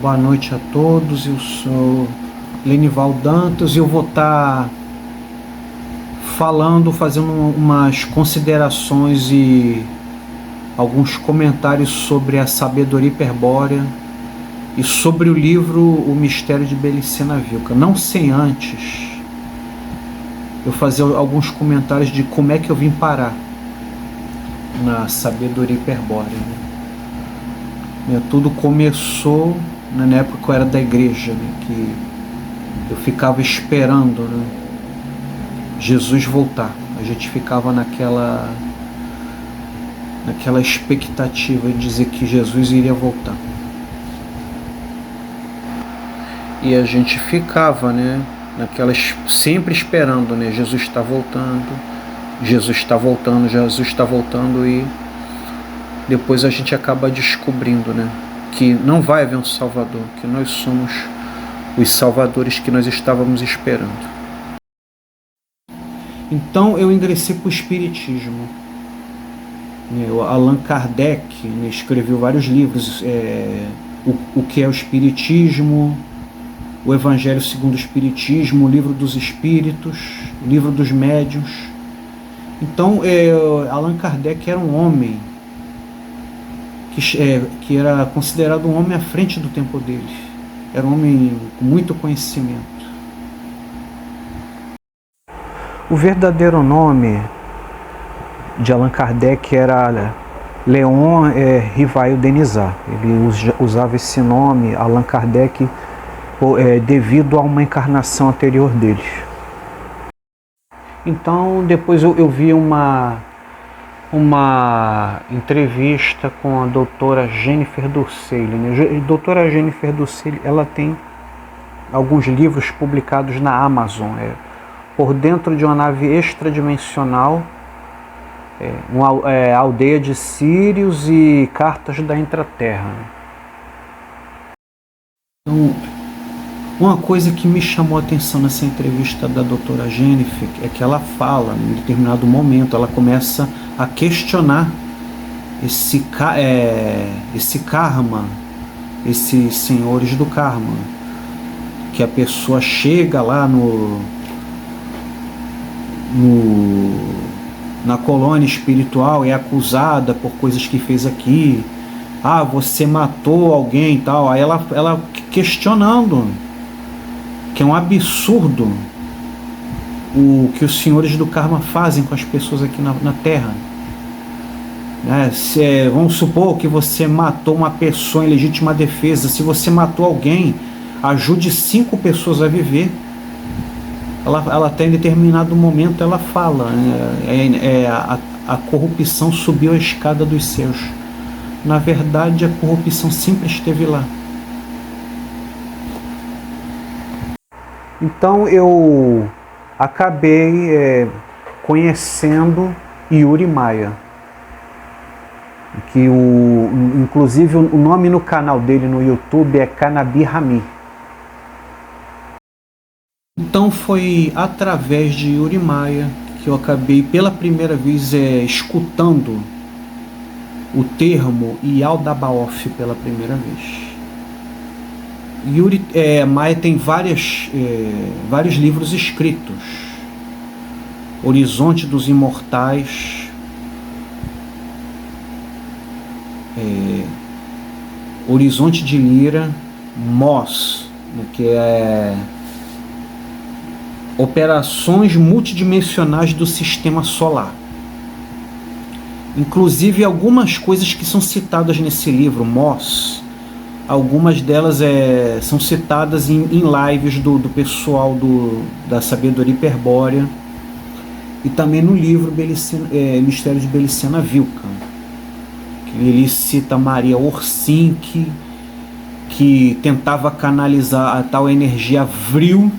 Boa noite a todos. Eu sou Lenival Dantas e eu vou estar fazendo umas considerações e alguns comentários sobre a sabedoria hiperbórea e sobre o livro O Mistério de Belicena Vilca. Não sem antes eu fazer alguns comentários de como é que eu vim parar na sabedoria hiperbórea, né? Tudo começou na época que eu era da igreja, né? Que eu ficava esperando, né, Jesus voltar. A gente ficava naquela expectativa de dizer que Jesus iria voltar. E a gente ficava, né, sempre esperando, né, Jesus está voltando, Jesus está voltando, Jesus está voltando, e depois a gente acaba descobrindo, né, que não vai haver um Salvador, que nós somos os salvadores que nós estávamos esperando. Então eu ingressei para o Espiritismo. O Allan Kardec, né, escreveu vários livros, o que é o Espiritismo, o Evangelho segundo o Espiritismo, o Livro dos Espíritos, o Livro dos Médiuns. Então Allan Kardec era um homem que era considerado um homem à frente do tempo dele. Era um homem com muito conhecimento. O verdadeiro nome de Allan Kardec era Léon Rivail Denisard. Ele usava esse nome, Allan Kardec, devido a uma encarnação anterior dele. Então, depois eu vi uma entrevista com a doutora Jennifer Dosseli, né? A doutora Jennifer Dosseli, ela tem alguns livros publicados na Amazon, Por Dentro de uma Nave Extradimensional, Aldeia de Sírios e Cartas da Intraterra. Então, uma coisa que me chamou a atenção nessa entrevista da doutora Jennifer é que ela fala, em determinado momento, ela começa a questionar esse karma, esses senhores do karma, que a pessoa chega lá na colônia espiritual, é acusada por coisas que fez aqui, você matou alguém e tal, aí ela questionando que é um absurdo o que os senhores do karma fazem com as pessoas aqui na Terra. Vamos supor que você matou uma pessoa em legítima defesa. Se você matou alguém, ajude 5 pessoas a viver. Ela até em determinado momento ela fala, a corrupção subiu a escada dos céus. Na verdade, a corrupção sempre esteve lá. Então eu acabei conhecendo Yuri Maia, que inclusive o nome no canal dele no YouTube é Canabi Rami. Então foi através de Yuri Maia que eu acabei pela primeira vez escutando o termo Yaldabaoth pela primeira vez. Yuri Maia tem vários livros escritos: Horizonte dos Imortais, Horizonte de Lira, MOS, que é Operações Multidimensionais do Sistema Solar. Inclusive algumas coisas que são citadas nesse livro, MOS, algumas delas são citadas em lives do pessoal da Sabedoria Hiperbórea, e também no livro Mistério de Belicena Vilca. Ele cita Maria Orsink, que tentava canalizar a tal energia vril.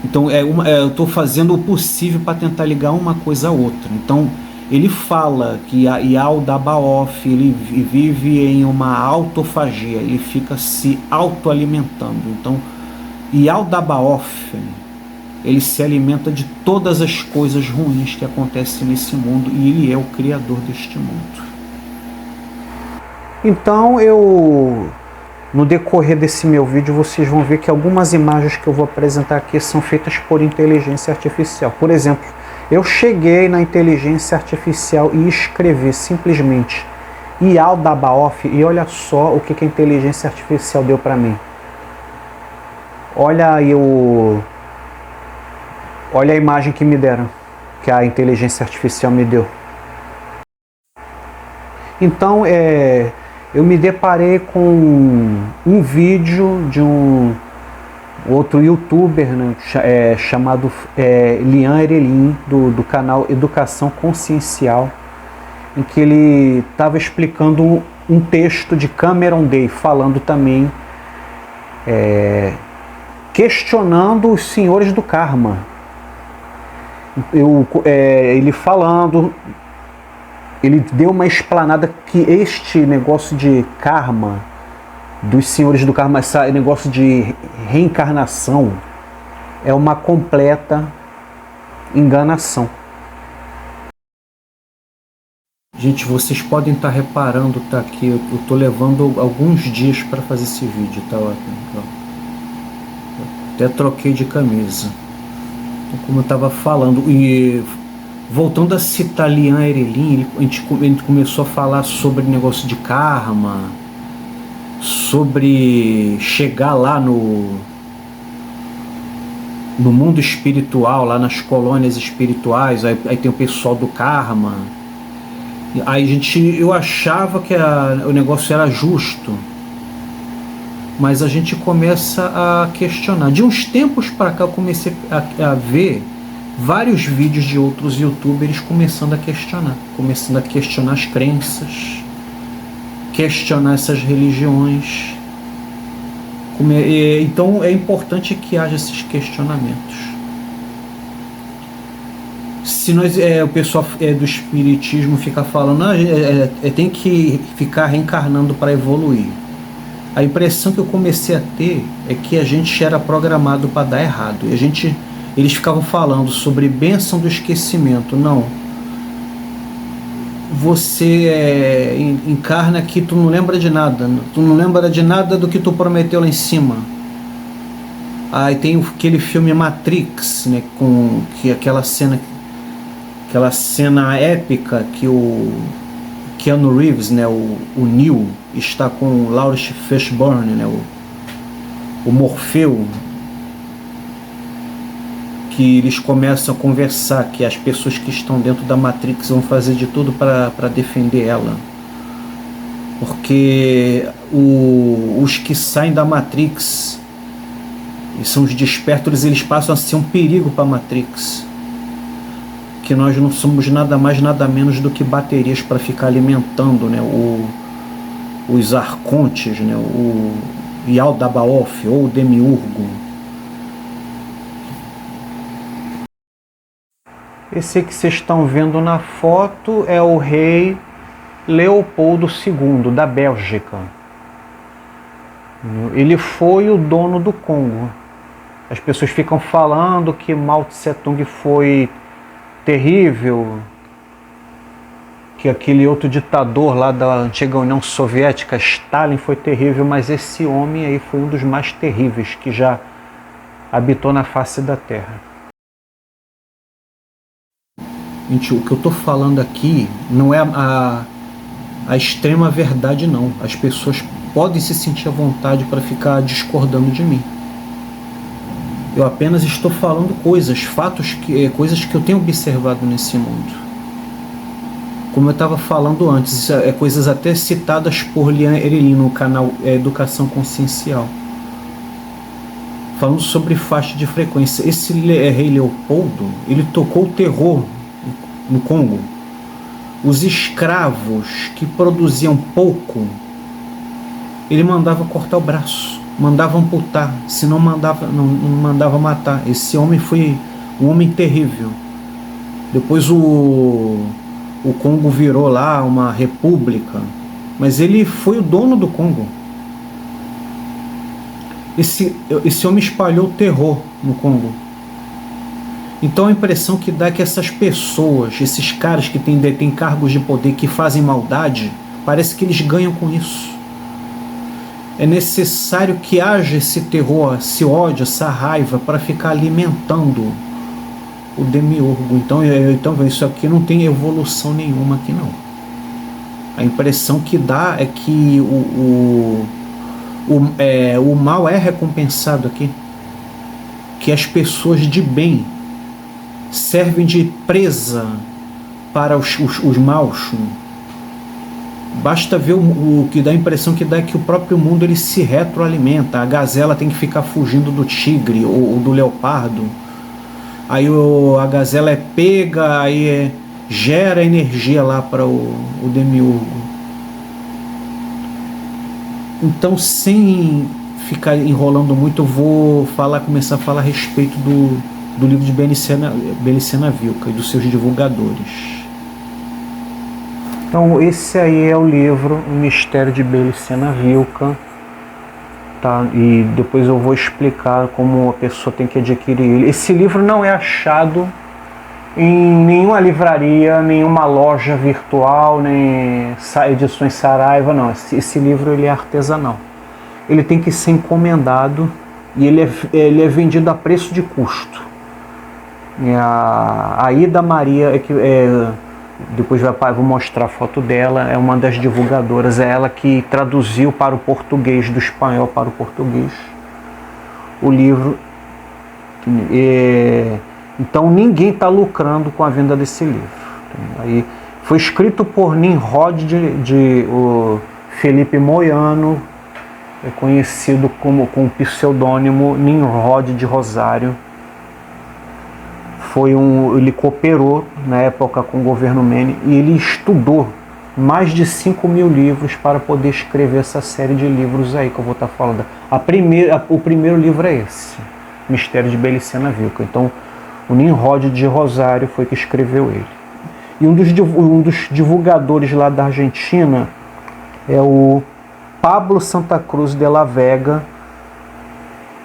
Então eu estou fazendo o possível para tentar ligar uma coisa a outra. Então ele fala que Yaldabaoth, ele vive em uma autofagia, ele fica se autoalimentando. Então Yaldabaoth, ele se alimenta de todas as coisas ruins que acontecem nesse mundo, e ele é o criador deste mundo. Então no decorrer desse meu vídeo vocês vão ver que algumas imagens que eu vou apresentar aqui são feitas por inteligência artificial. Por exemplo, eu cheguei na inteligência artificial e escrevi simplesmente Iyal Dabaoth e olha só o que a inteligência artificial deu para mim. Olha aí olha a imagem que me deram, que a inteligência artificial me deu. Então, eu me deparei com um vídeo de um outro youtuber, né, chamado Lian Erelin, do canal Educação Consciencial, em que ele estava explicando um texto de Cameron Day, falando também, questionando os senhores do karma. Ele falando, ele deu uma explanada que este negócio de karma, dos senhores do karma, esse negócio de reencarnação, é uma completa enganação. Gente, vocês podem estar reparando, tá aqui, eu estou levando alguns dias para fazer esse vídeo, tá? Até troquei de camisa. Então, como eu estava falando, e voltando a citar Lian Erelin, a gente começou a falar sobre negócio de karma, sobre chegar lá no mundo espiritual, lá nas colônias espirituais, aí tem o pessoal do karma. Aí eu achava que o negócio era justo, mas a gente começa a questionar. De uns tempos para cá eu comecei a ver vários vídeos de outros youtubers começando a questionar as crenças, questionar essas religiões. Então é importante que haja esses questionamentos. Se o pessoal do espiritismo fica falando, tem que ficar reencarnando para evoluir. A impressão que eu comecei a ter é que a gente era programado para dar errado. Eles ficavam falando sobre bênção do esquecimento. Não. Você encarna aqui, tu não lembra de nada. Tu não lembra de nada do que tu prometeu lá em cima. Aí tem aquele filme Matrix, né, aquela cena épica que o Keanu Reeves, né, o Neo, está com o Lawrence Fishburne, né, o Morfeu, que eles começam a conversar, que as pessoas que estão dentro da Matrix vão fazer de tudo para defender ela. Porque os que saem da Matrix, e são os despertos, eles passam a ser um perigo para a Matrix. Que nós não somos nada mais, nada menos do que baterias para ficar alimentando, né, os arcontes, né, o Iyal Dabaoth, ou o Demiurgo. Esse que vocês estão vendo na foto é o rei Leopoldo II, da Bélgica. Ele foi o dono do Congo. As pessoas ficam falando que Mao Tse Tung foi terrível, que aquele outro ditador lá da antiga União Soviética, Stalin, foi terrível, mas esse homem aí foi um dos mais terríveis que já habitou na face da Terra. Gente, o que eu estou falando aqui não é a extrema verdade, não. As pessoas podem se sentir à vontade para ficar discordando de mim. Eu apenas estou falando fatos, coisas que eu tenho observado nesse mundo. Como eu estava falando antes, coisas até citadas por Lian Erelin no canal Educação Consciencial. Falando sobre faixa de frequência. Esse rei Leopoldo, ele tocou o terror no Congo. Os escravos que produziam pouco, ele mandava cortar o braço, mandava amputar, se não mandava matar. Esse homem foi um homem terrível. Depois o Congo virou lá uma república, mas ele foi o dono do Congo. Esse homem espalhou terror no Congo. Então a impressão que dá é que essas pessoas, esses caras que detêm cargos de poder, que fazem maldade, Parece que eles ganham com isso. É necessário que haja esse terror, esse ódio, essa raiva para ficar alimentando o demiurgo. Então isso aqui não tem evolução nenhuma aqui não. A impressão que dá é que o mal é recompensado aqui. Que as pessoas de bem servem de presa para os maus. Basta ver o que dá a impressão que dá é que o próprio mundo ele se retroalimenta. A gazela tem que ficar fugindo do tigre ou do leopardo. Aí a gazela é pega, aí gera energia lá para o demiurgo. Então, sem ficar enrolando muito, eu vou começar a falar a respeito do livro de Belicena Vilca e dos seus divulgadores. Então, esse aí é o livro O Mistério de Belicena Vilca, tá? E depois eu vou explicar como a pessoa tem que adquirir ele. Esse livro não é achado em nenhuma livraria, nenhuma loja virtual, nem edições Saraiva, não. Esse livro ele é artesanal. Ele tem que ser encomendado e ele é vendido a preço de custo. E a Ida Maria depois vou mostrar a foto dela, é uma das divulgadoras, é ela que traduziu para o português, do espanhol para o português, o livro. Então ninguém está lucrando com a venda desse livro. Aí, foi escrito por Nimrod o Felipe Moyano, é conhecido com o pseudônimo Nimrod de Rosário. Ele cooperou na época com o governo Menem e ele estudou mais de 5.000 livros para poder escrever essa série de livros aí que eu vou estar falando. O primeiro livro é esse, Mistério de Belicena Vilca. Então, o Nimrod de Rosário foi que escreveu ele. E um dos divulgadores lá da Argentina é o Pablo Santa Cruz de la Vega,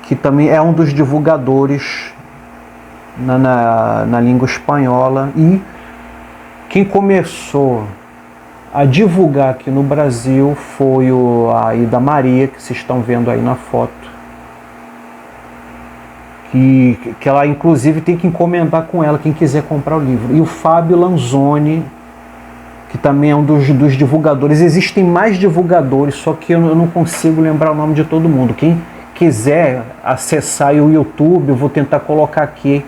que também é um dos divulgadores na língua espanhola, e quem começou a divulgar aqui no Brasil foi a Ida Maria, que vocês estão vendo aí na foto, que ela inclusive tem que encomendar com ela quem quiser comprar o livro, e o Fábio Lanzoni, que também é um dos divulgadores. Existem mais divulgadores, só que eu não consigo lembrar o nome de todo mundo. Quem quiser acessar o YouTube, eu vou tentar colocar aqui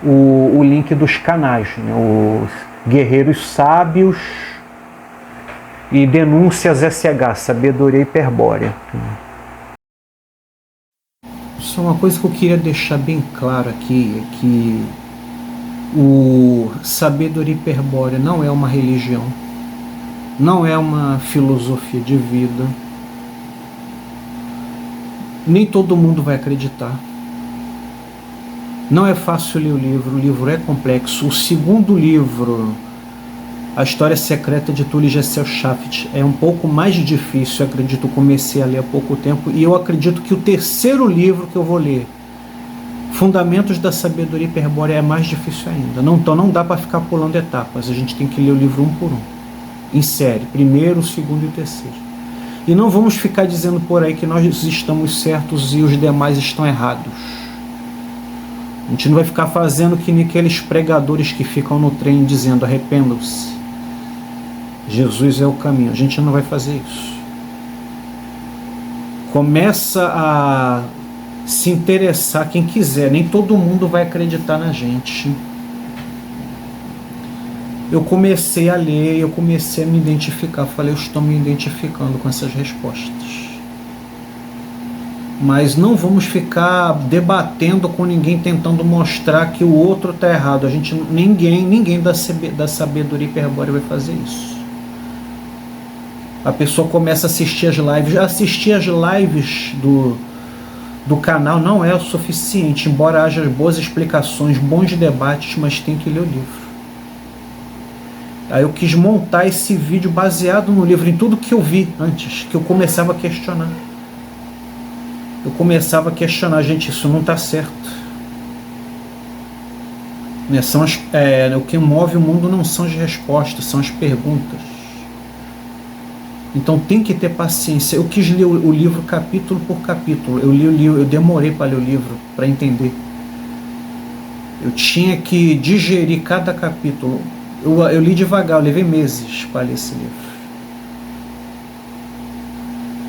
o link dos canais, né? Os Guerreiros Sábios e Denúncias SH, Sabedoria Hiperbórea. Só uma coisa que eu queria deixar bem claro aqui é que o Sabedoria Hiperbórea não é uma religião, não é uma filosofia de vida. Nem todo mundo vai acreditar. Não é fácil ler o livro é complexo. O segundo livro, A História Secreta de Tully Gesellschaft, é um pouco mais difícil, eu acredito, eu comecei a ler há pouco tempo, e eu acredito que o terceiro livro que eu vou ler, Fundamentos da Sabedoria Hiperbórea, é mais difícil ainda. Então não dá para ficar pulando etapas, a gente tem que ler o livro um por um, em série, primeiro, o segundo e o terceiro. E não vamos ficar dizendo por aí que nós estamos certos e os demais estão errados. A gente não vai ficar fazendo que nem aqueles pregadores que ficam no trem dizendo arrependam-se, Jesus é o caminho. A gente não vai fazer isso. Começa a se interessar quem quiser, nem todo mundo vai acreditar na gente. Eu comecei a ler, eu comecei a me identificar, falei, eu estou me identificando com essas respostas. Mas não vamos ficar debatendo com ninguém, tentando mostrar que o outro está errado. Ninguém da sabedoria hiperbórea vai fazer isso. A pessoa começa a assistir as lives. Assistir as lives do canal não é o suficiente, embora haja boas explicações, bons debates, mas tem que ler o livro. Aí eu quis montar esse vídeo baseado no livro, em tudo que eu vi antes, que eu começava a questionar. Gente, isso não está certo. O que move o mundo não são as respostas, são as perguntas. Então tem que ter paciência. Eu quis ler o livro capítulo por capítulo. Eu li o livro, eu demorei para ler o livro, para entender. Eu tinha que digerir cada capítulo. Eu li devagar, eu levei meses para ler esse livro.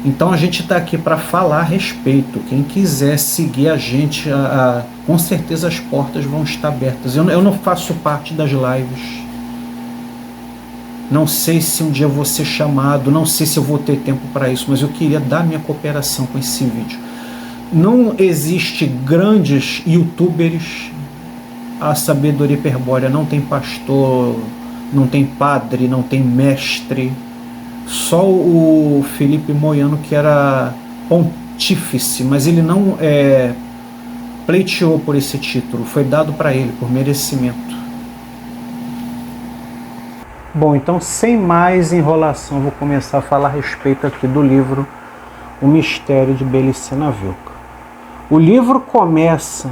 Então a gente está aqui para falar a respeito. Quem quiser seguir a gente, com certeza as portas vão estar abertas. Eu não faço parte das lives. Não sei se um dia eu vou ser chamado, não sei se eu vou ter tempo para isso, mas eu queria dar minha cooperação com esse vídeo. Não existe grandes youtubers. A sabedoria hiperbórea não tem pastor, não tem padre, não tem mestre. Só o Felipe Moiano, que era pontífice, mas ele não pleiteou por esse título, foi dado para ele por merecimento. Bom, então sem mais enrolação, vou começar a falar a respeito aqui do livro O Mistério de Belicena Vilca. O livro começa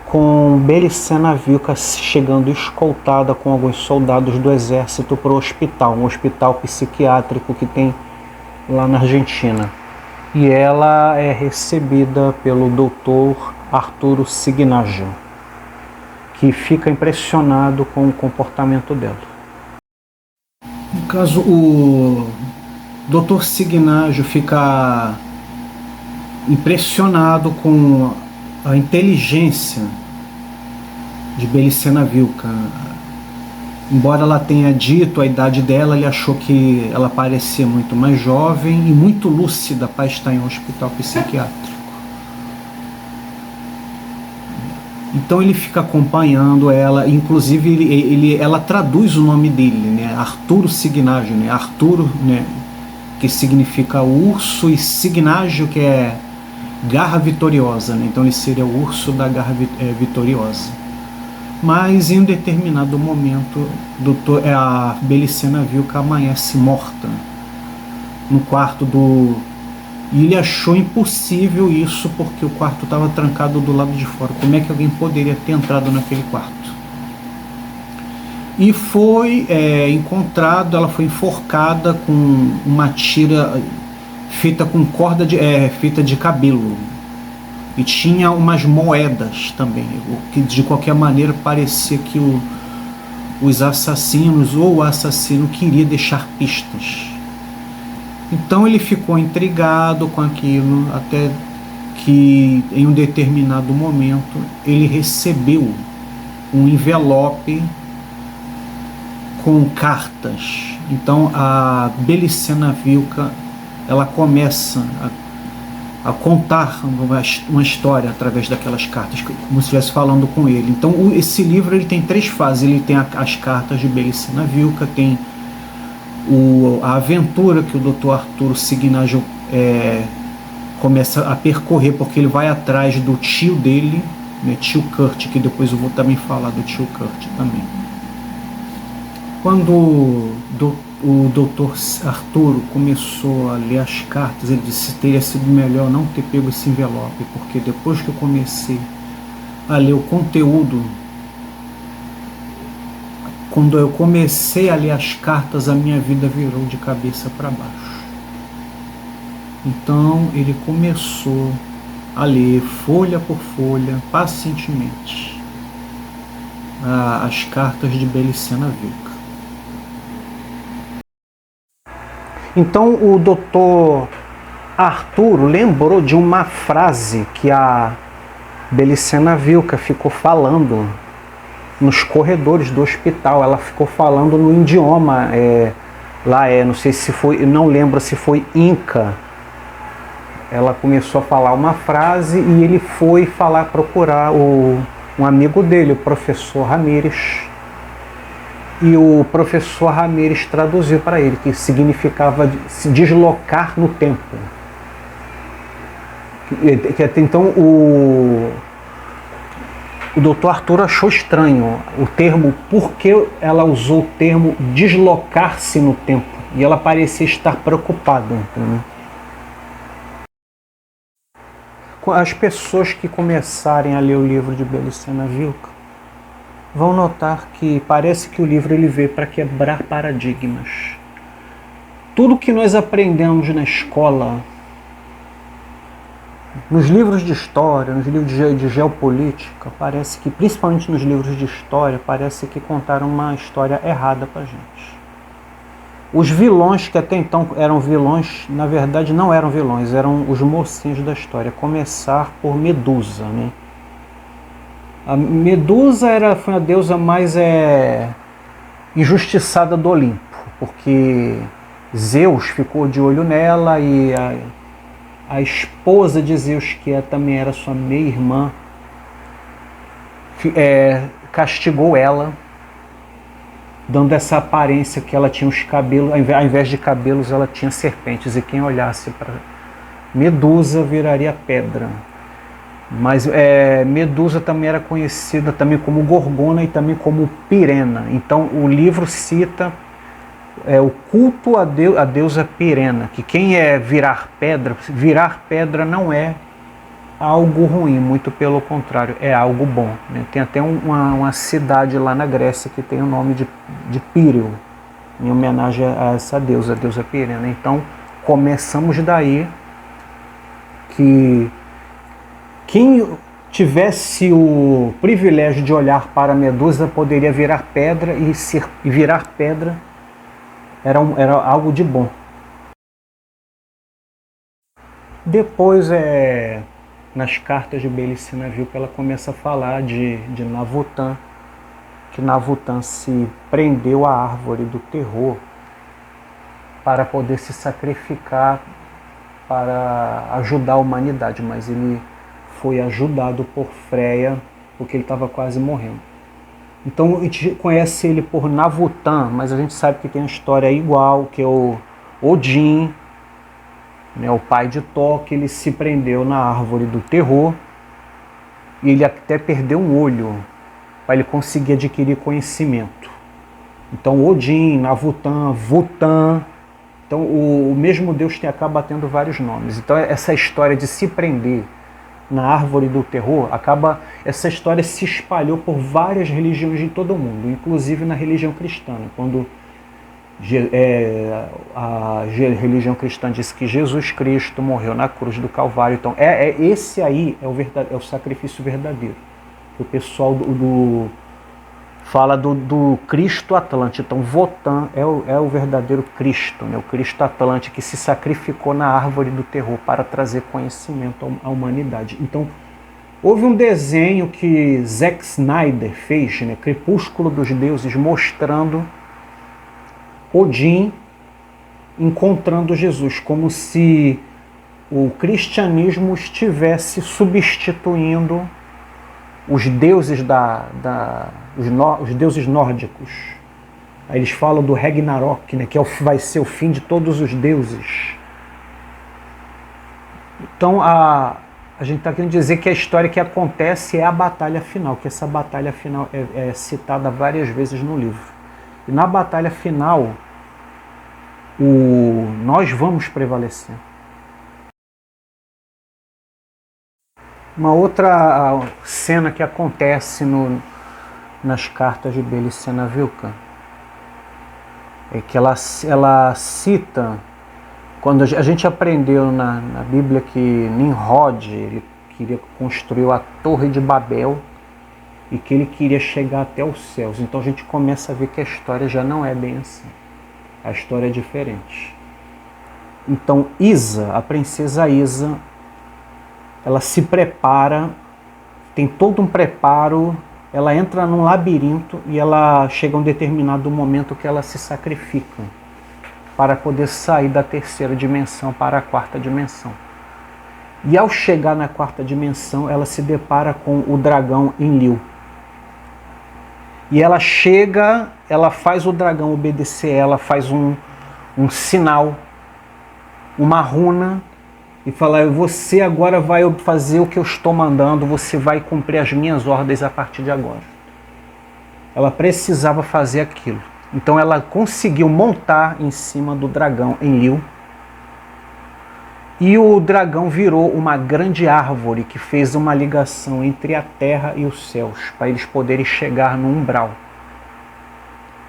com Belicena Vilca chegando escoltada com alguns soldados do exército para o hospital, um hospital psiquiátrico que tem lá na Argentina. E ela é recebida pelo Dr. Arturo Signaggio, que fica impressionado com o comportamento dela. No caso, o Dr. Signaggio fica impressionado com a inteligência de Belicena Vilca. Embora ela tenha dito a idade dela, ele achou que ela parecia muito mais jovem e muito lúcida para estar em um hospital psiquiátrico. Então ele fica acompanhando ela, inclusive ela traduz o nome dele, né? Arturo Signaggio, né? Arturo, né? Que significa urso, e Signaggio, que é garra vitoriosa, né? Então ele seria o urso da garra vitoriosa. Mas em um determinado momento, a Belicena Vilca amanhece morta no quarto do... E ele achou impossível isso, porque o quarto estava trancado do lado de fora. Como é que alguém poderia ter entrado naquele quarto? E foi encontrado, ela foi enforcada com uma tira feita com fita de cabelo. E tinha umas moedas também, o que de qualquer maneira parecia que os assassinos ou o assassino queria deixar pistas. Então ele ficou intrigado com aquilo, até que em um determinado momento ele recebeu um envelope com cartas. Então a Belicena Vilca, ela começa a contar uma história através daquelas cartas, como se estivesse falando com ele. Então esse livro ele tem 3 fases. Ele tem as cartas de Belicena Vilca, tem a aventura que o Dr. Arturo Signaggio começa a percorrer, porque ele vai atrás do tio dele, né, tio Kurt, que depois eu vou também falar do tio Kurt também. Quando o Dr. Arturo começou a ler as cartas, ele disse que teria sido melhor não ter pego esse envelope, porque depois que eu comecei a ler o conteúdo, quando eu comecei a ler as cartas, a minha vida virou de cabeça para baixo. Então ele começou a ler folha por folha, pacientemente, as cartas de Belicena Vilca. Então o Dr. Arturo lembrou de uma frase que a Belicena Vilca ficou falando nos corredores do hospital. Ela ficou falando no idioma não sei se foi, não lembro se foi Inca. Ela começou a falar uma frase e ele foi procurar um amigo dele, o professor Ramírez. E o professor Ramírez traduziu para ele, que significava se deslocar no tempo. Então o Dr. Arturo achou estranho o termo, porque ela usou o termo deslocar-se no tempo. E ela parecia estar preocupada. Entendeu? As pessoas que começarem a ler o livro de Belicena Vilca vão notar que parece que o livro ele veio para quebrar paradigmas. tudo que nós aprendemos na escola, nos livros de história, nos livros de geopolítica, parece que, principalmente nos livros de história, parece que contaram uma história errada para a gente. Os vilões que até então eram vilões, na verdade não eram vilões, eram os mocinhos da história. Começar por Medusa, né? A Medusa foi a deusa mais injustiçada do Olimpo, porque Zeus ficou de olho nela e a esposa de Zeus, que também era sua meia-irmã, castigou ela, dando essa aparência que ela tinha os cabelos, ao invés de cabelos ela tinha serpentes, e quem olhasse para Medusa viraria pedra. Mas Medusa também era conhecida também como Gorgona e também como Pirena. Então o livro cita o culto a deusa Pirena, que quem virar pedra não é algo ruim, muito pelo contrário, é algo bom, né? Tem até uma cidade lá na Grécia que tem o nome de Píreo, em homenagem a essa deusa, a deusa Pirena. Então começamos daí que quem tivesse o privilégio de olhar para Medusa poderia virar pedra, e virar pedra era algo de bom. Depois, nas cartas de Belicena viu que ela começa a falar de Navutã, que Navutã se prendeu à árvore do terror para poder se sacrificar para ajudar a humanidade, mas ele foi ajudado por Freia, porque ele estava quase morrendo. Então a gente conhece ele por Navutã, mas a gente sabe que tem uma história igual, que é o Odin, né, o pai de Thor, que ele se prendeu na árvore do terror, e ele até perdeu um olho, para ele conseguir adquirir conhecimento. Então Odin, Navutã, Vutã, então o mesmo Deus acaba tendo vários nomes. Então essa história de se prender na árvore do terror, essa história se espalhou por várias religiões de todo o mundo, inclusive na religião cristã, quando a religião cristã diz que Jesus Cristo morreu na cruz do Calvário. Então esse aí é o sacrifício verdadeiro. O pessoal fala do Cristo Atlante. Então Votã é o verdadeiro Cristo, né? O Cristo Atlante que se sacrificou na árvore do terror para trazer conhecimento à humanidade. Então houve um desenho que Zack Snyder fez, né? Crepúsculo dos Deuses, mostrando Odin encontrando Jesus, como se o cristianismo estivesse substituindo os deuses os deuses nórdicos. Aí eles falam do Ragnarok, né, que vai ser o fim de todos os deuses. Então a gente está querendo dizer que a história que acontece é a batalha final, que essa batalha final é citada várias vezes no livro. E na batalha final, nós vamos prevalecer. Uma outra cena que acontece nas cartas de Belicena Vilca é que ela cita, quando a gente aprendeu na Bíblia que Nimrod ele queria construir a Torre de Babel e que ele queria chegar até os céus. Então a gente começa a ver que a história já não é bem assim. A história é diferente. Então Isa, a princesa Isa, ela se prepara, tem todo um preparo, ela entra num labirinto e ela chega a um determinado momento que ela se sacrifica para poder sair da terceira dimensão para a quarta dimensão. E ao chegar na quarta dimensão, ela se depara com o dragão Enlil. E ela chega, ela faz o dragão obedecer, ela faz um sinal, uma runa, e fala: você agora vai fazer o que eu estou mandando, você vai cumprir as minhas ordens a partir de agora. Ela precisava fazer aquilo. Então ela conseguiu montar em cima do dragão Enlil, e o dragão virou uma grande árvore que fez uma ligação entre a terra e os céus, para eles poderem chegar no umbral,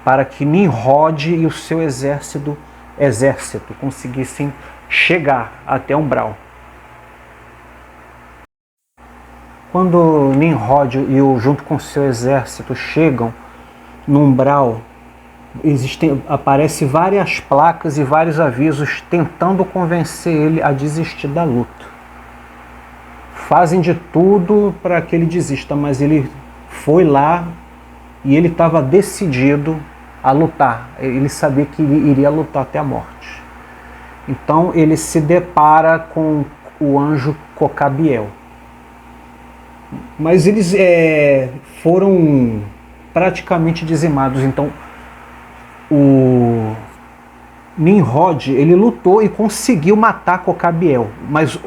para que Nimrod e o seu exército exército conseguissem chegar até Umbral. Quando Nimrod junto com seu exército chegam no Umbral, aparecem várias placas e vários avisos tentando convencer ele a desistir da luta. Fazem de tudo para que ele desista, mas ele foi lá e ele estava decidido a lutar. Ele sabia que ele iria lutar até a morte. Então ele se depara com o anjo Cocabiel. Mas eles foram praticamente dizimados. Então o Nimrod, ele lutou e conseguiu matar Cocabiel, mas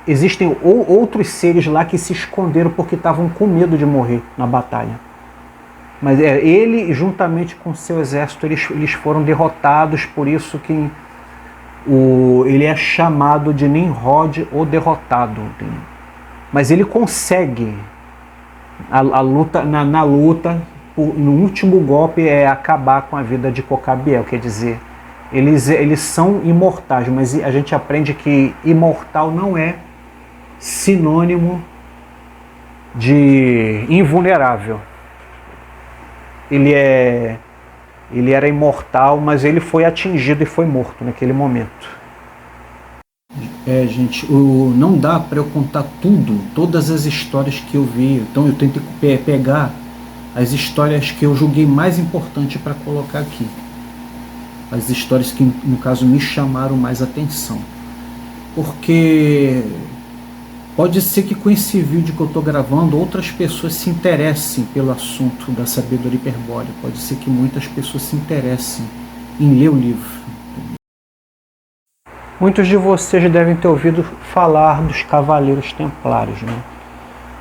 existem outros seres lá que se esconderam porque estavam com medo de morrer na batalha. Mas ele, juntamente com seu exército, eles foram derrotados, por isso que ele é chamado de Nimrod, o derrotado. Mas ele consegue a luta, na luta, no último golpe, acabar com a vida de Cocabiel. Quer dizer, eles são imortais, mas a gente aprende que imortal não é sinônimo de invulnerável. Ele era imortal, mas ele foi atingido e foi morto naquele momento. Gente, não dá para eu contar todas as histórias que eu vi. Então eu tentei pegar as histórias que eu julguei mais importante para colocar aqui. As histórias que, no caso, me chamaram mais atenção. Porque pode ser que com esse vídeo que eu estou gravando, outras pessoas se interessem pelo assunto da sabedoria hiperbórea. Pode ser que muitas pessoas se interessem em ler o livro. Muitos de vocês devem ter ouvido falar dos Cavaleiros Templários, né?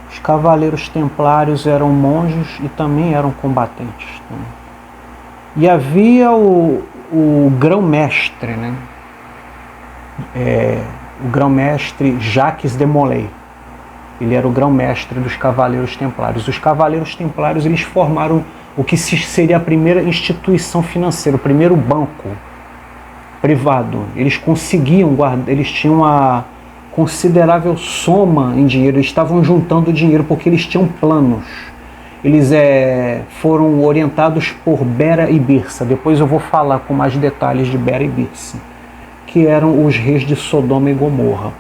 Os Cavaleiros Templários eram monges e também eram combatentes, né? E havia o grão-mestre, né? O grão-mestre Jacques de Molay. Ele era o grão-mestre dos Cavaleiros Templários. Os Cavaleiros Templários, eles formaram o que seria a primeira instituição financeira, o primeiro banco privado. Eles conseguiam guardar, eles tinham uma considerável soma em dinheiro, eles estavam juntando dinheiro porque eles tinham planos. Eles foram orientados por Bera e Birsa. Depois eu vou falar com mais detalhes de Bera e Birsa, que eram os reis de Sodoma e Gomorra.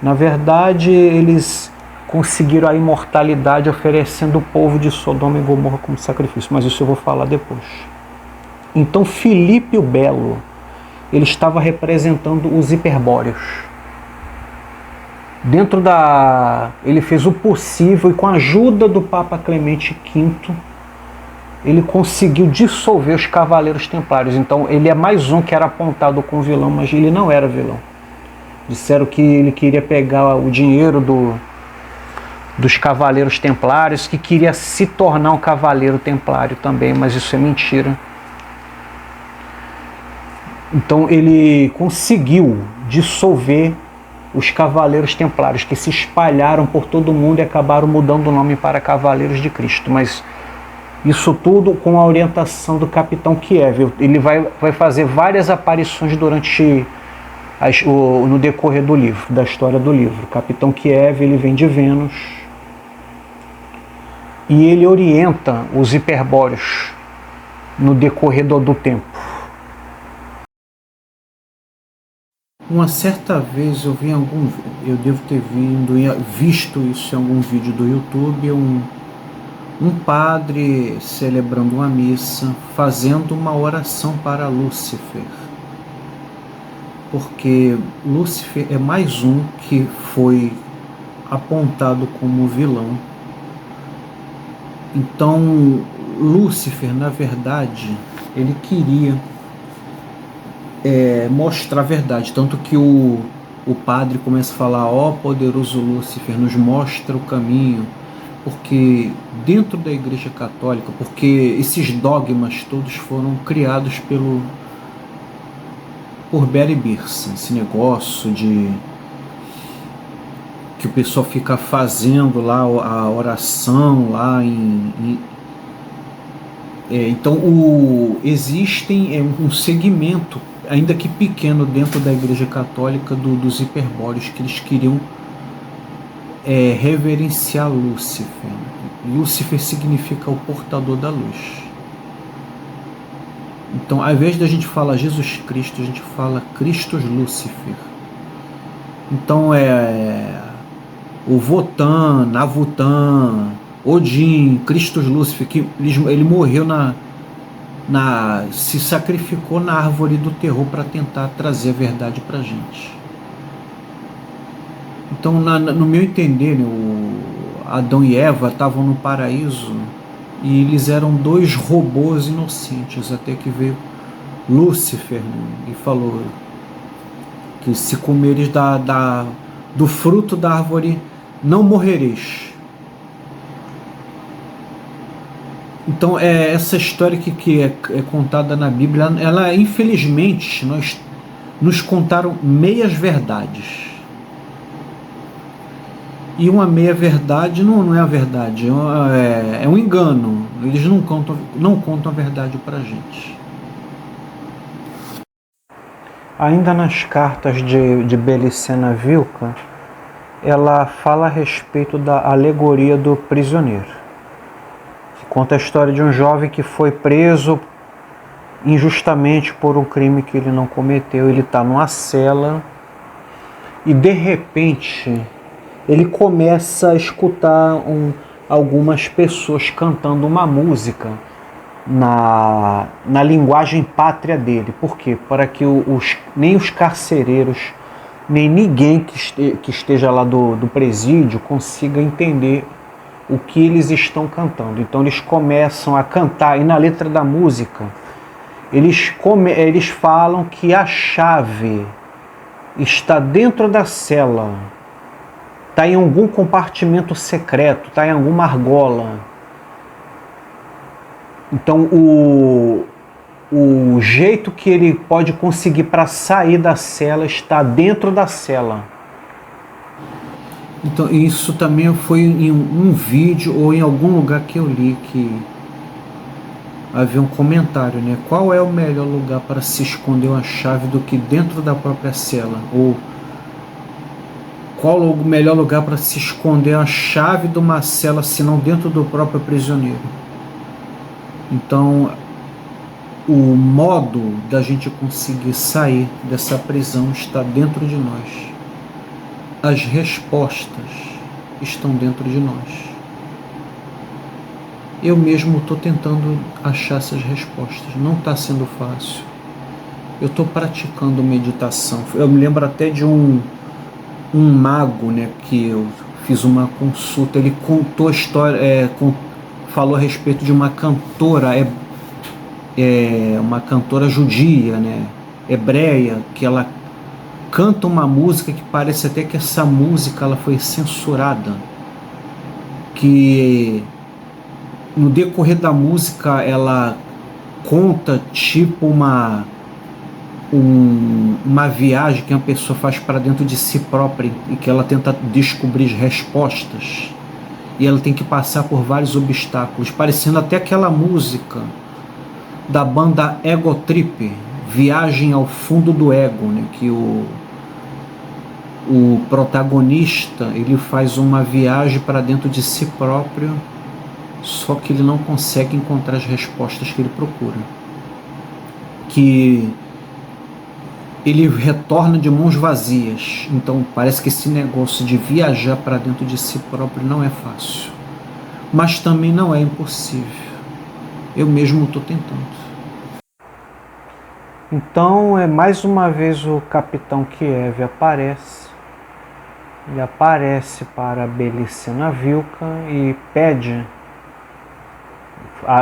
Na verdade, eles conseguiram a imortalidade oferecendo o povo de Sodoma e Gomorra como sacrifício, mas isso eu vou falar depois. Então Filipe o Belo, ele estava representando os hiperbóreos. Ele fez o possível e com a ajuda do Papa Clemente V, ele conseguiu dissolver os Cavaleiros Templários. Então ele é mais um que era apontado como vilão, mas ele não era vilão. Disseram que ele queria pegar o dinheiro dos Cavaleiros Templários, que queria se tornar um Cavaleiro Templário também, mas isso é mentira. Então ele conseguiu dissolver os Cavaleiros Templários, que se espalharam por todo o mundo e acabaram mudando o nome para Cavaleiros de Cristo. Mas isso tudo com a orientação do Capitão Kiev. Ele vai fazer várias aparições no decorrer do livro, da história do livro. O Capitão Kiev, ele vem de Vênus e ele orienta os hiperbóreos no decorrer do tempo. Uma certa vez eu devo ter visto isso em algum vídeo do YouTube, um padre celebrando uma missa, fazendo uma oração para Lúcifer. Porque Lúcifer é mais um que foi apontado como vilão. Então, Lúcifer, na verdade, ele queria mostrar a verdade, tanto que o padre começa a falar: ó poderoso Lúcifer, nos mostra o caminho, porque dentro da Igreja Católica, porque esses dogmas todos foram criados por Bera e Birsa, esse negócio de que o pessoal fica fazendo lá a oração lá então existem um segmento ainda que pequeno, dentro da Igreja Católica dos hiperbóreos, que eles queriam reverenciar Lúcifer. Lúcifer significa o portador da luz. Então, ao invés da gente falar Jesus Cristo, a gente fala Christus Lúcifer. Então o Votan, Navutan, Odin, Christus Lúcifer, que ele morreu se sacrificou na árvore do terror para tentar trazer a verdade para a gente. Então, no meu entender, né, Adão e Eva estavam no paraíso e eles eram dois robôs inocentes, até que veio Lúcifer, né, e falou que se comeres do fruto da árvore não morrereis. Então, essa história que é contada na Bíblia, ela infelizmente nos contaram meias verdades. E uma meia verdade não é a verdade, é um engano. Eles não contam a verdade para a gente. Ainda nas cartas de Belicena Vilca, ela fala a respeito da alegoria do prisioneiro. Conta a história de um jovem que foi preso injustamente por um crime que ele não cometeu. Ele está numa cela e, de repente, ele começa a escutar algumas pessoas cantando uma música na linguagem pátria dele. Por quê? Para que nem os carcereiros, nem ninguém que esteja lá do presídio consiga entender o que eles estão cantando. Então eles começam a cantar, e na letra da música eles falam que a chave está dentro da cela, está em algum compartimento secreto, está em alguma argola. Então o jeito que ele pode conseguir para sair da cela está dentro da cela. Então isso também foi em um vídeo ou em algum lugar que eu li, que havia um comentário, né? Qual é o melhor lugar para se esconder uma chave do que dentro da própria cela? Ou qual o melhor lugar para se esconder a chave de uma cela, se não dentro do próprio prisioneiro? Então, o modo da gente conseguir sair dessa prisão está dentro de nós. As respostas estão dentro de nós. Eu mesmo estou tentando achar essas respostas. Não está sendo fácil. Eu estou praticando meditação. Eu me lembro até de um mago, né, que eu fiz uma consulta. Ele contou a história, falou a respeito de uma cantora, uma cantora judia, né, hebreia, que ela canta uma música que parece até que essa música ela foi censurada, que no decorrer da música ela conta tipo uma viagem que uma pessoa faz para dentro de si própria e que ela tenta descobrir respostas, e ela tem que passar por vários obstáculos, parecendo até aquela música da banda Ego Trip, Viagem ao Fundo do Ego, né? Que o protagonista ele faz uma viagem para dentro de si próprio, só que ele não consegue encontrar as respostas que ele procura, que ele retorna de mãos vazias. Então parece que esse negócio de viajar para dentro de si próprio não é fácil, mas também não é impossível. Eu mesmo estou tentando. Então, mais uma vez o Capitão Kiev aparece. Ele aparece para Belicena Vilca e pede.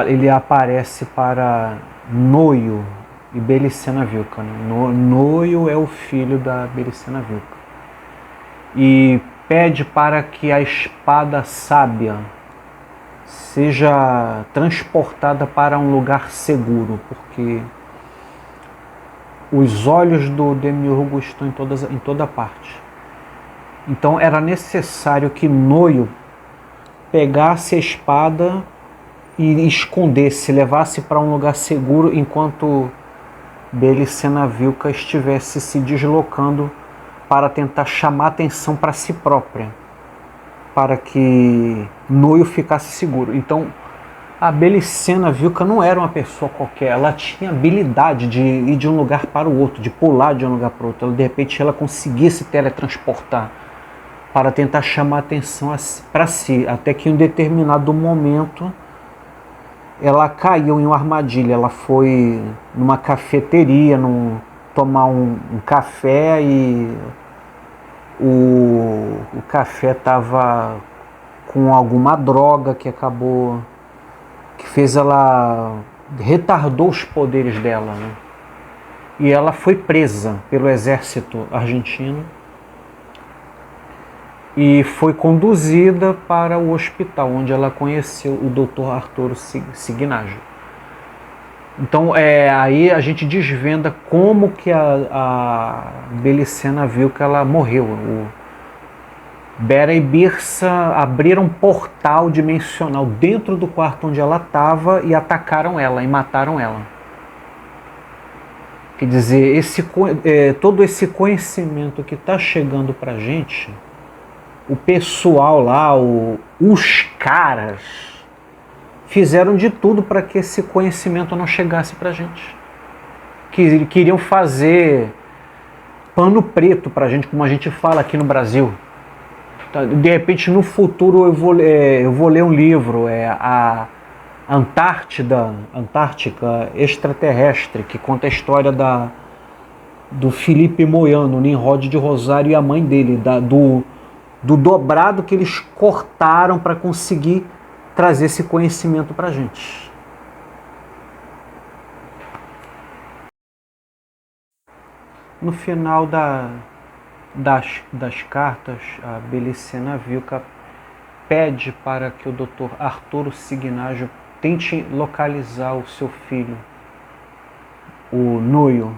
Ele aparece para Noio e Belicena Vilca. Noio é o filho da Belicena Vilca. E pede para que a espada sábia seja transportada para um lugar seguro, porque os olhos do Demiurgo estão em toda parte. Então era necessário que Noio pegasse a espada e escondesse, levasse para um lugar seguro, enquanto Belicena Vilca estivesse se deslocando para tentar chamar atenção para si própria, para que Noio ficasse seguro. Então, a Belicena Vilca não era uma pessoa qualquer, ela tinha habilidade de ir de um lugar para o outro, de pular de um lugar para o outro. De repente ela conseguia se teletransportar para tentar chamar atenção para si, até que em um determinado momento ela caiu em uma armadilha. Ela foi numa cafeteria, tomar um café, e o café estava com alguma droga que fez ela, retardou os poderes dela, né? E ela foi presa pelo exército argentino e foi conduzida para o hospital, onde ela conheceu o Dr. Arturo Signágio. Então aí a gente desvenda como que a Belicena viu que ela morreu. O Bera e Birsa abriram um portal dimensional dentro do quarto onde ela estava e atacaram ela e mataram ela. Quer dizer, todo esse conhecimento que está chegando para a gente, o pessoal lá, os caras, fizeram de tudo para que esse conhecimento não chegasse para a gente. Queriam fazer pano preto para a gente, como a gente fala aqui no Brasil. De repente, no futuro, eu vou ler um livro, a Antártica Extraterrestre, que conta a história do Felipe Moyano, Nimrod de Rosário, e a mãe dele, do dobrado que eles cortaram para conseguir trazer esse conhecimento para a gente. No final das cartas, a Belicena Vilca pede para que o Dr. Arturo Signágio tente localizar o seu filho, o Noio.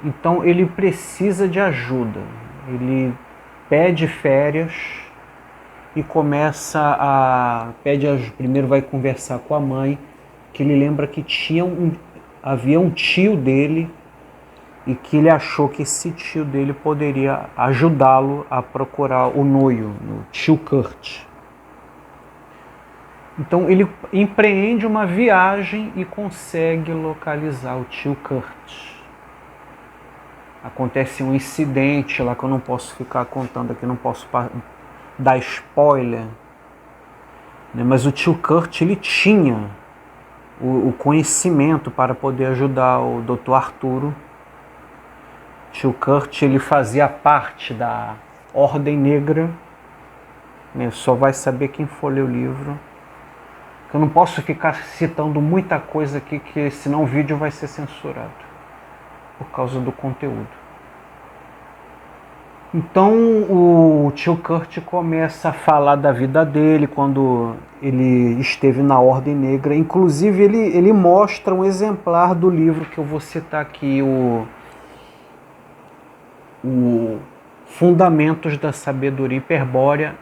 Então ele precisa de ajuda. Ele pede férias e primeiro vai conversar com a mãe, que ele lembra que havia um tio dele e que ele achou que esse tio dele poderia ajudá-lo a procurar o Noio, o tio Kurt. Então ele empreende uma viagem e consegue localizar o tio Kurt. Acontece um incidente lá que eu não posso ficar contando aqui, não posso dar spoiler, né? Mas o tio Kurt, ele tinha o conhecimento para poder ajudar o Dr. Arturo. O tio Kurt, ele fazia parte da Ordem Negra, né? Só vai saber quem for ler o livro. Eu não posso ficar citando muita coisa aqui, que senão o vídeo vai ser censurado por causa do conteúdo. Então o tio Kurt começa a falar da vida dele quando ele esteve na Ordem Negra. Inclusive ele mostra um exemplar do livro que eu vou citar aqui, o Fundamentos da Sabedoria Hiperbórea.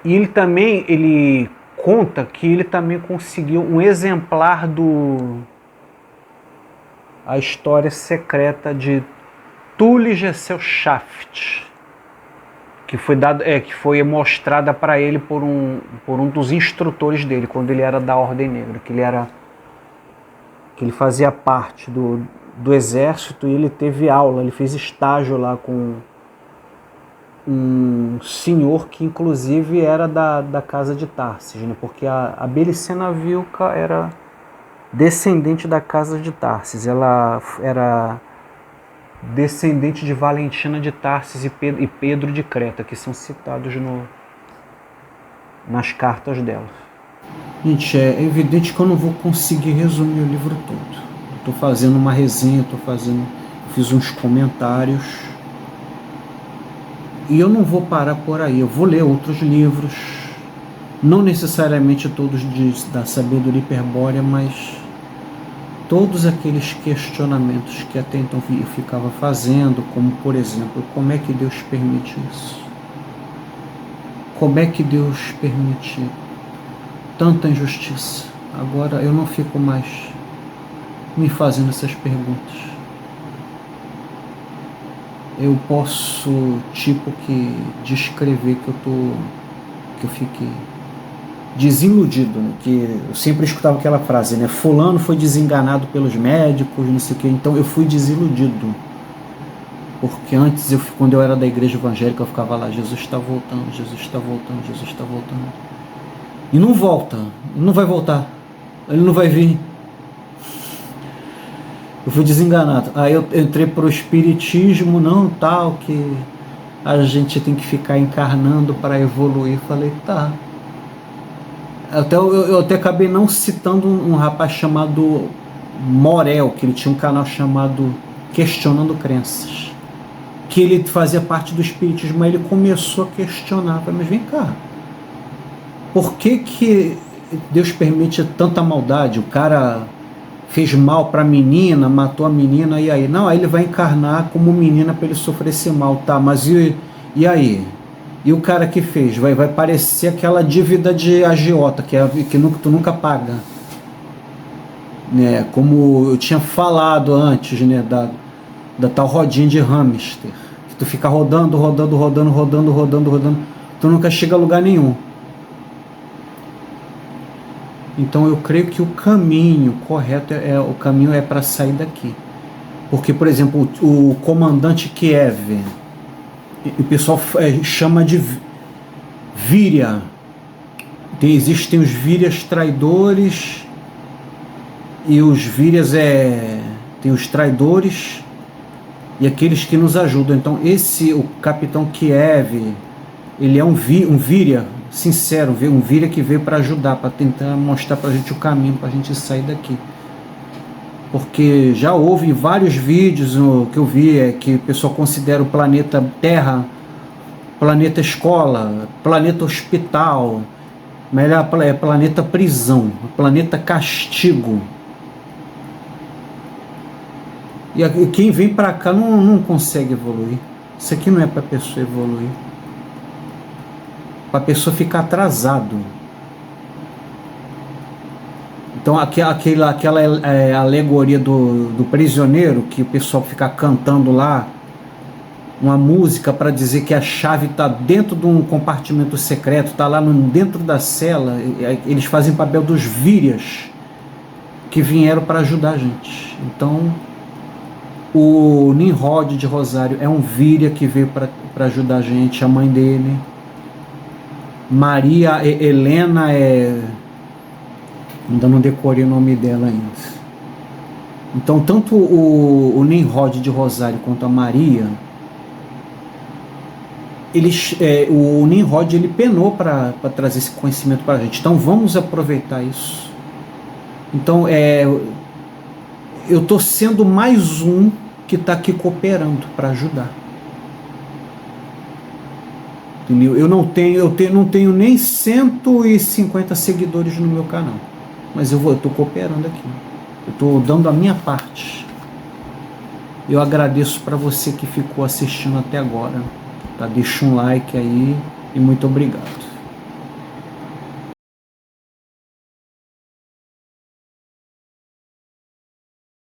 E ele conta que ele também conseguiu um exemplar A História Secreta de Tully Gesellschaft, que foi mostrada para ele por um dos instrutores dele, quando ele era da Ordem Negra, que ele fazia parte do exército, e ele teve aula, ele fez estágio lá com um senhor que inclusive era da casa de Tarsis, né? Porque a Belicena Vilca era descendente da casa de Tarsis. Ela era descendente de Valentina de Tarsis e Pedro de Creta, que são citados nas cartas dela. Gente, é evidente que eu não vou conseguir resumir o livro todo. Estou fazendo uma resenha, fiz uns comentários, e eu não vou parar por aí. Eu vou ler outros livros, não necessariamente todos da sabedoria hiperbórea, mas todos aqueles questionamentos que até então eu ficava fazendo, como por exemplo, como é que Deus permite isso? Como é que Deus permite tanta injustiça? Agora eu não fico mais me fazendo essas perguntas. Eu posso, tipo, que descrever que eu fiquei desiludido, né? Que eu sempre escutava aquela frase, né? Fulano foi desenganado pelos médicos, não sei o quê. Então eu fui desiludido. Porque antes, quando eu era da igreja evangélica, eu ficava lá, Jesus está voltando, Jesus está voltando, Jesus está voltando. E não volta, ele não vai voltar, ele não vai vir. Eu fui desenganado. Aí eu entrei pro espiritismo, não, tal, que a gente tem que ficar encarnando para evoluir. Falei, tá. Eu até acabei não citando um rapaz chamado Morel, que ele tinha um canal chamado Questionando Crenças, que ele fazia parte do espiritismo, mas ele começou a questionar. Falei, mas vem cá, por que Deus permite tanta maldade? O cara fez mal para a menina, matou a menina, e aí? Não, aí ele vai encarnar como menina para ele sofrer esse mal, tá? Mas e aí? E o cara que fez? Vai parecer aquela dívida de agiota que tu nunca paga. Né? Como eu tinha falado antes, né? Da tal rodinha de hamster. Que tu fica rodando, tu nunca chega a lugar nenhum. Então eu creio que o caminho correto o caminho é para sair daqui. Porque, por exemplo, o comandante Kiev, o pessoal chama de Víria. Existem os Vírias traidores e os Vírias tem os traidores e aqueles que nos ajudam. Então o capitão Kiev, ele é um Víria sincero, um Víria que veio para ajudar, para tentar mostrar para a gente o caminho, para a gente sair daqui. Porque já houve vários vídeos que eu vi que o pessoal considera o planeta Terra, planeta escola, planeta hospital, mas é planeta prisão, planeta castigo. E quem vem para cá não consegue evoluir. Isso aqui não é para a pessoa evoluir, para a pessoa ficar atrasado. Então aquela alegoria do prisioneiro, que o pessoal fica cantando lá uma música para dizer que a chave está dentro de um compartimento secreto, está lá dentro da cela. Eles fazem papel dos vírias que vieram para ajudar a gente. Então o Nimrod de Rosário é um víria que veio para ajudar a gente, a mãe dele. Maria Helena ainda não decorei o nome dela ainda. Então tanto o Nimrod de Rosário quanto a Maria, o Nimrod ele penou para trazer esse conhecimento para a gente. Então vamos aproveitar isso. Então eu estou sendo mais um que está aqui cooperando para ajudar. Entendeu? Eu não tenho nem 150 seguidores no meu canal, mas eu estou cooperando aqui. Eu estou dando a minha parte. Eu agradeço para você que ficou assistindo até agora. Tá? Deixa um like aí e muito obrigado.